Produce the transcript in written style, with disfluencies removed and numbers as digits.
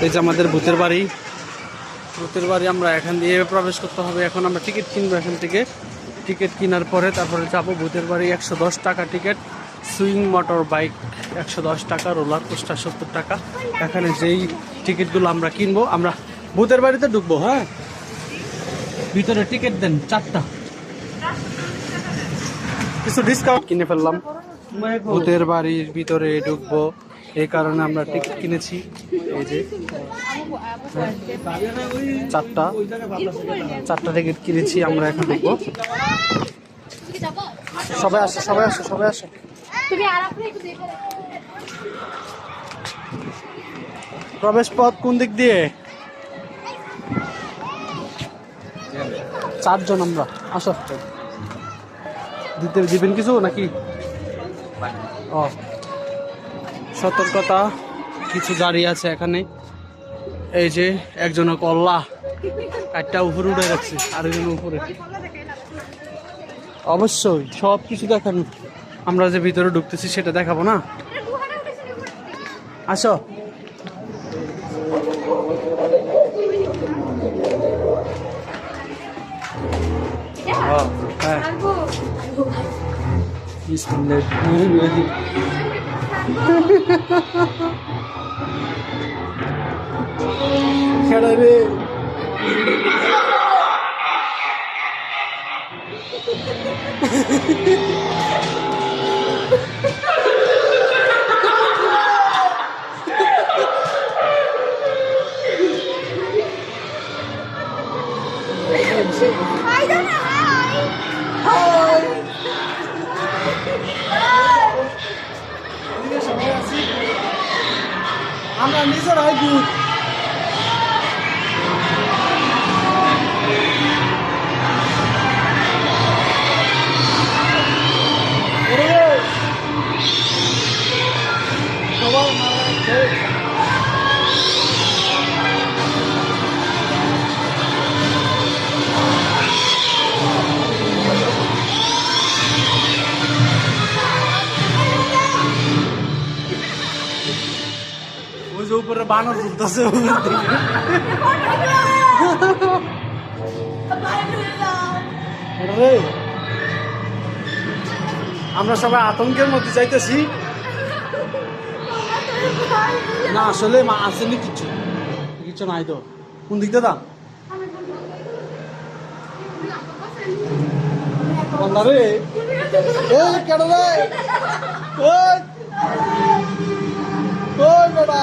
এই যে আমাদের ভূতের বাড়ি। আমরা এখান দিয়ে প্রবেশ করতে হবে। এখন আমরা টিকিট কিনবো এখান থেকে। টিকিট কেনার পরে তারপরে যাবো ভূতের বাড়ি। 110 টাকা টিকিট। সুইং মোটর বাইক 110 টাকা, রোলার কোস্টার 70 টাকা। এখানে যেই টিকিটগুলো আমরা কিনবো, আমরা ভূতের বাড়িতে ঢুকবো। হ্যাঁ, ভিতরে টিকিট দেন 4টা। কিছু ডিসকাউন্ট কিনে ফেললাম। ভূতের বাড়ির ভিতরে ঢুকবো, এই কারণে আমরা টিকিট কিনেছি। এই যে 4টা টিকিট কিনেছি, আমরা এখন ঢুকবো। সবাই আসো। প্রবেশ পথ কোন দিক দিয়ে? 4 জন আমরা। আসো, দিবেন কিছু নাকি? ও, সতর্কতা, কিছু গাড়ি আছে এখানে। এই যে একজন কল্লা একটা উপরে উঠে যাচ্ছে, আরেকজন উপরে। অবশ্যই সব কিছু দেখানো। আমরা যে ভিতরে ঢুকতেছি সেটা দেখাবো না? আসো। হ্যাঁ, খেলা রে। আমরা নিজেরাই ভূত। ওই যে উপরে বানর ঘুরতেছে। আমরা সবাই আতঙ্কের মধ্যে যাইতেছি। না আসলে আসেনি কিছু নাই তো। কোন দিক দিয়ে দাম রে? কেন রে? ওই বেটা